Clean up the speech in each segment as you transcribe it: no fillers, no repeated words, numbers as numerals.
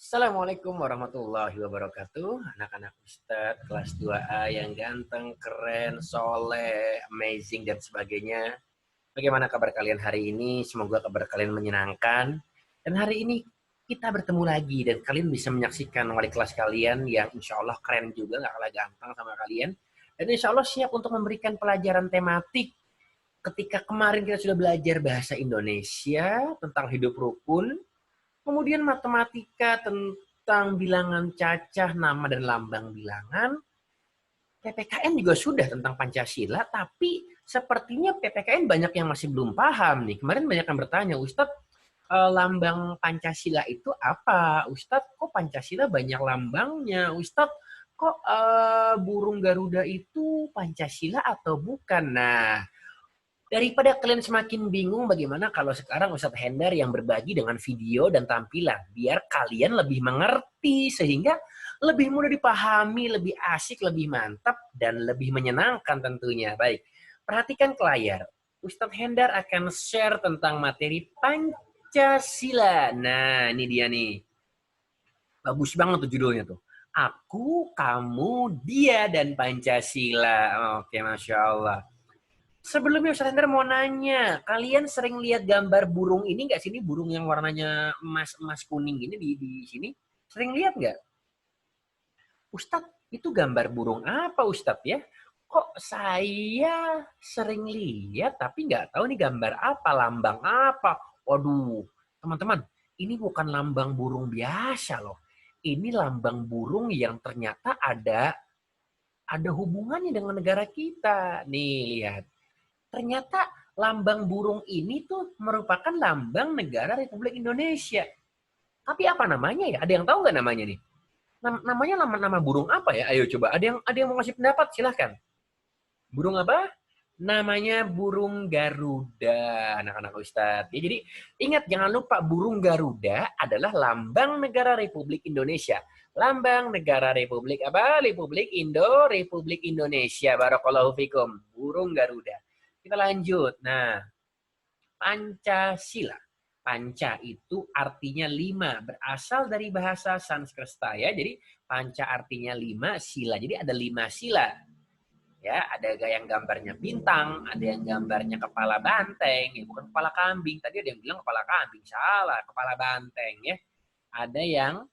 Assalamualaikum warahmatullahi wabarakatuh. Anak-anak Ustadz kelas 2A yang ganteng, keren, soleh, amazing, dan sebagainya. Bagaimana kabar kalian hari ini? Semoga kabar kalian menyenangkan. Dan hari ini kita bertemu lagi dan kalian bisa menyaksikan wali kelas kalian yang insya Allah keren juga, gak kalah ganteng sama kalian. Dan insya Allah siap untuk memberikan pelajaran tematik. Ketika kemarin kita sudah belajar bahasa Indonesia tentang hidup rukun, kemudian matematika tentang bilangan cacah, nama dan lambang bilangan. PPKN juga sudah tentang Pancasila, tapi sepertinya PPKN banyak yang masih belum paham nih. Kemarin banyak yang bertanya, Ustadz, lambang Pancasila itu apa? Ustadz, kok Pancasila banyak lambangnya? Ustadz, kok burung Garuda itu Pancasila atau bukan? Nah, daripada kalian semakin bingung, bagaimana kalau sekarang Ustadz Hendar yang berbagi dengan video dan tampilan, biar kalian lebih mengerti, sehingga lebih mudah dipahami, lebih asik, lebih mantap, dan lebih menyenangkan tentunya. Baik, perhatikan ke layar. Ustadz Hendar akan share tentang materi Pancasila. Nah, ini dia nih. Bagus banget tuh judulnya tuh. Aku, kamu, dia, dan Pancasila. Oke, Masya Allah. Sebelumnya Ustaz Hendra mau nanya, kalian sering lihat gambar burung ini nggak sih? Ini burung yang warnanya emas-emas kuning gini di sini. Sering lihat nggak? Ustadz, itu gambar burung apa Ustadz ya? Kok saya sering lihat tapi nggak tahu nih gambar apa, lambang apa. Waduh, teman-teman, ini bukan lambang burung biasa loh. Ini lambang burung yang ternyata ada hubungannya dengan negara kita. Nih, lihat. Ternyata lambang burung ini tuh merupakan lambang negara Republik Indonesia. Tapi apa namanya ya? Ada yang tahu nggak namanya nih? Namanya nama burung apa ya? Ayo coba. Ada yang mau ngasih pendapat? Silahkan. Burung apa? Namanya burung Garuda, anak-anak Ustadz. Ya, jadi ingat, jangan lupa burung Garuda adalah lambang negara Republik Indonesia. Lambang negara Republik apa? Republik Indonesia. Barakallahu fikum. Burung Garuda. Kita lanjut. Nah, Pancasila. Panca itu artinya lima, berasal dari bahasa Sanskerta ya. Jadi panca artinya lima, sila. Jadi ada lima sila. Ya, ada yang gambarnya bintang, ada yang gambarnya kepala banteng, ya bukan kepala kambing. Tadi ada yang bilang kepala kambing, salah, kepala banteng ya. Ada yang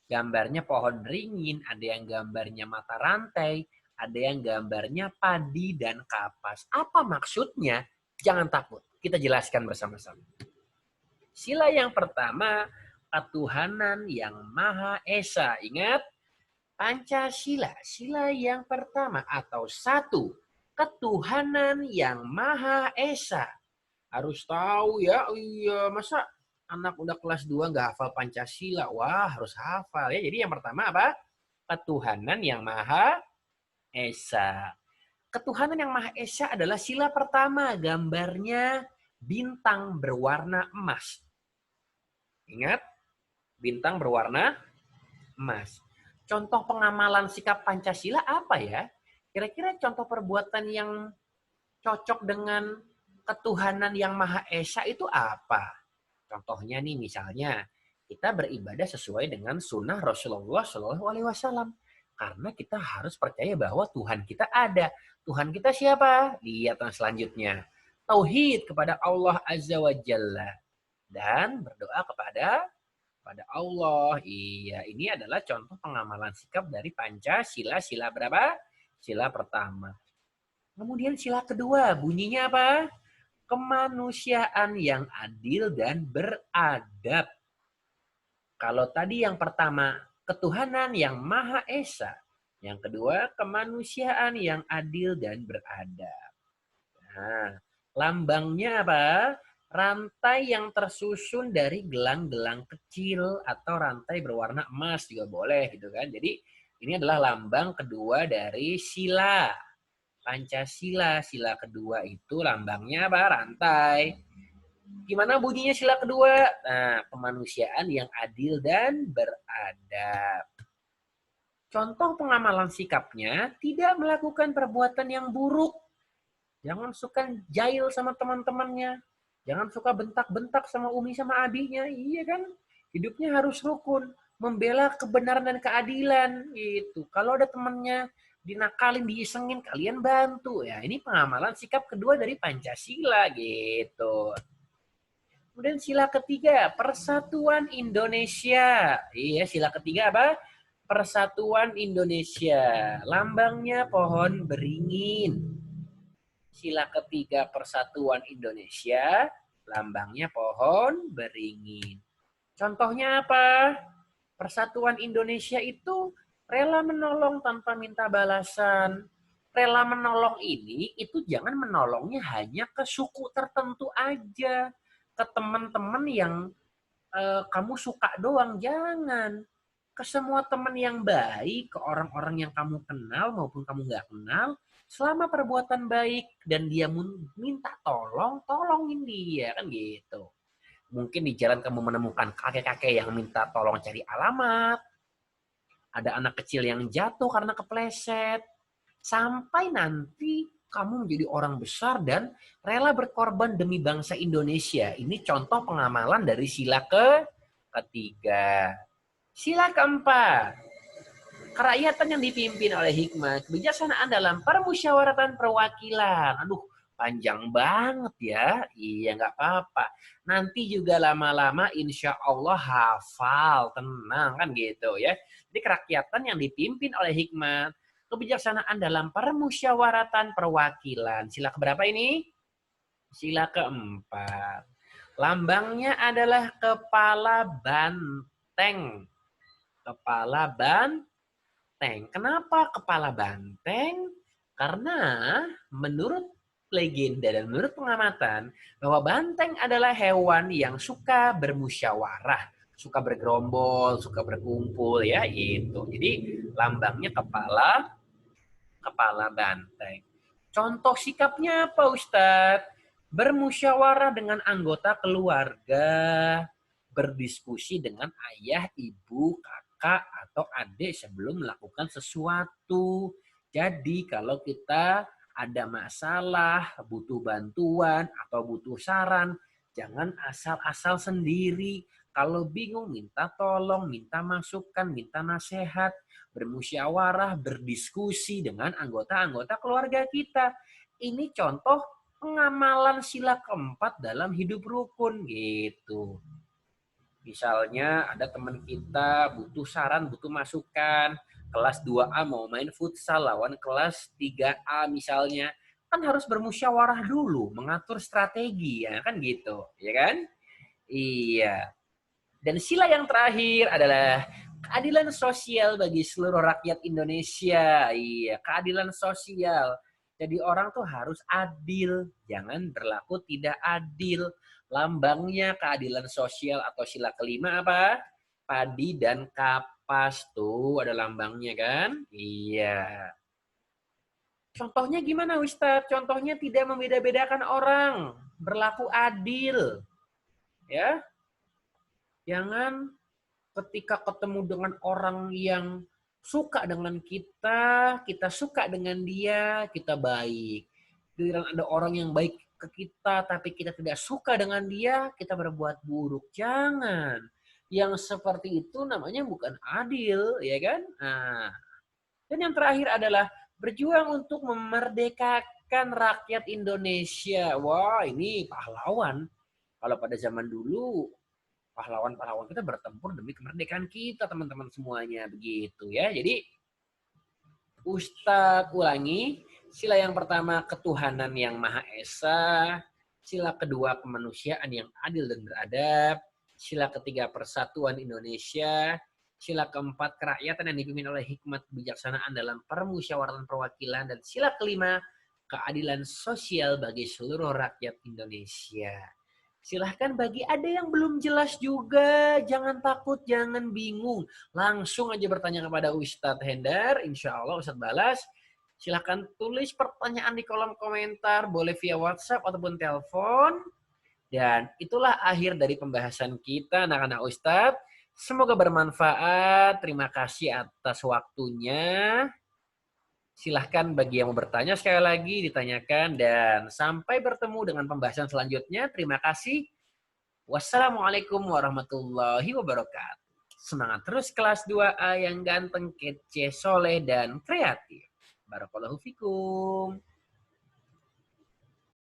gambarnya pohon beringin, ada yang gambarnya mata rantai, ada yang gambarnya padi dan kapas. Apa maksudnya? Jangan takut, kita jelaskan bersama-sama. Sila yang pertama, ketuhanan yang Maha Esa. Ingat, Pancasila, sila yang pertama atau satu, ketuhanan yang Maha Esa. Harus tahu ya, iya, masa anak udah kelas 2 nggak hafal Pancasila? Wah, harus hafal ya. Jadi yang pertama apa? Ketuhanan yang Maha Esa. Ketuhanan yang Maha Esa adalah sila pertama, gambarnya bintang berwarna emas. Ingat, bintang berwarna emas. Contoh pengamalan sikap Pancasila apa ya? Kira-kira contoh perbuatan yang cocok dengan ketuhanan yang Maha Esa itu apa? Contohnya nih, misalnya kita beribadah sesuai dengan sunnah Rasulullah Shallallahu Alaihi Wasallam. Karena kita harus percaya bahwa Tuhan kita ada. Tuhan kita siapa? Lihat yang selanjutnya. Tauhid kepada Allah Azza wa Jalla. Dan berdoa kepada Allah. Iya, ini adalah contoh pengamalan sikap dari Pancasila. Sila berapa? Sila pertama. Kemudian sila kedua, bunyinya apa? Kemanusiaan yang adil dan beradab. Kalau tadi yang pertama, ketuhanan yang Maha Esa. Yang kedua, kemanusiaan yang adil dan beradab. Nah, lambangnya apa? Rantai yang tersusun dari gelang-gelang kecil atau rantai berwarna emas juga boleh gitu kan. Jadi ini adalah lambang kedua dari sila. Pancasila, sila kedua itu lambangnya apa? Rantai. Gimana bunyinya sila kedua? Nah, kemanusiaan yang adil dan beradab. Contoh pengamalan sikapnya, tidak melakukan perbuatan yang buruk. Jangan suka jahil sama teman-temannya. Jangan suka bentak-bentak sama umi sama abinya. Iya kan? Hidupnya harus rukun. membela kebenaran dan keadilan gitu. Kalau ada temennya dinakalin, diisengin, kalian bantu ya. Ini pengamalan sikap kedua dari Pancasila gitu. Kemudian sila ketiga, Persatuan Indonesia. Iya, sila ketiga apa? Persatuan Indonesia. Lambangnya pohon beringin. Sila ketiga Persatuan Indonesia, lambangnya pohon beringin. Contohnya apa? Persatuan Indonesia itu rela menolong tanpa minta balasan. Rela menolong ini itu jangan menolongnya hanya ke suku tertentu aja, ke teman-teman yang kamu suka doang, jangan. Ke semua teman yang baik, ke orang-orang yang kamu kenal maupun kamu nggak kenal, selama perbuatan baik dan dia minta tolong, tolongin dia, kan gitu. Mungkin di jalan kamu menemukan kakek-kakek yang minta tolong cari alamat, ada anak kecil yang jatuh karena kepleset, sampai nanti kamu menjadi orang besar dan rela berkorban demi bangsa Indonesia. Ini contoh pengamalan dari sila ketiga. Sila keempat, kerakyatan yang dipimpin oleh hikmah, kebijaksanaan dalam permusyawaratan perwakilan. Aduh, panjang banget ya. Iya, nggak apa-apa. Nanti juga lama-lama insya Allah hafal, tenang kan gitu ya. Jadi kerakyatan yang dipimpin oleh hikmah, kebijaksanaan dalam permusyawaratan perwakilan. Sila keberapa ini? Sila keempat. Lambangnya adalah kepala banteng. Kepala banteng. Kenapa kepala banteng? Karena menurut legenda dan menurut pengamatan bahwa banteng adalah hewan yang suka bermusyawarah, suka bergerombol, suka berkumpul ya itu. Jadi lambangnya kepala banteng. Contoh sikapnya apa Ustadz? Bermusyawarah dengan anggota keluarga, berdiskusi dengan ayah, ibu, kakak, atau adik sebelum melakukan sesuatu. Jadi kalau kita ada masalah, butuh bantuan, atau butuh saran, jangan asal-asal sendiri. Kalau bingung, minta tolong, minta masukan, minta nasihat, bermusyawarah, berdiskusi dengan anggota-anggota keluarga kita. Ini contoh pengamalan sila keempat dalam hidup rukun gitu. Misalnya ada teman kita butuh saran, butuh masukan, kelas 2A mau main futsal lawan kelas 3A misalnya, kan harus bermusyawarah dulu, mengatur strategi ya kan gitu, ya kan? Iya. Dan sila yang terakhir adalah keadilan sosial bagi seluruh rakyat Indonesia. Iya, keadilan sosial. Jadi orang tuh harus adil, jangan berlaku tidak adil. Lambangnya keadilan sosial atau sila kelima apa? Padi dan kapas tuh ada lambangnya kan? Iya. Contohnya gimana Ustadz? Contohnya tidak membeda-bedakan orang, berlaku adil. Ya, jangan ketika ketemu dengan orang yang suka dengan kita, kita suka dengan dia, kita baik. Giliran ada orang yang baik ke kita, tapi kita tidak suka dengan dia, kita berbuat buruk. Jangan. Yang seperti itu namanya bukan adil, ya kan? Nah, dan yang terakhir adalah berjuang untuk memerdekakan rakyat Indonesia. Wah, ini pahlawan. Kalau pada zaman dulu, pahlawan-pahlawan kita bertempur demi kemerdekaan kita, teman-teman semuanya, begitu ya. Jadi Ustadz ulangi, sila yang pertama ketuhanan yang Maha Esa, sila kedua kemanusiaan yang adil dan beradab, sila ketiga persatuan Indonesia, sila keempat kerakyatan yang dipimpin oleh hikmat kebijaksanaan dalam permusyawaratan perwakilan, dan sila kelima keadilan sosial bagi seluruh rakyat Indonesia. Silahkan bagi ada yang belum jelas juga, jangan takut, jangan bingung. Langsung aja bertanya kepada Ustadz Hendar, insya Allah Ustadz balas. Silahkan tulis pertanyaan di kolom komentar, boleh via WhatsApp ataupun telepon. Dan itulah akhir dari pembahasan kita anak-anak Ustadz. Semoga bermanfaat, terima kasih atas waktunya. Silahkan bagi yang mau bertanya sekali lagi ditanyakan dan sampai bertemu dengan pembahasan selanjutnya. Terima kasih. Wassalamualaikum warahmatullahi wabarakatuh. Semangat terus kelas 2A yang ganteng, kece, soleh, dan kreatif. Barakallahu fikum.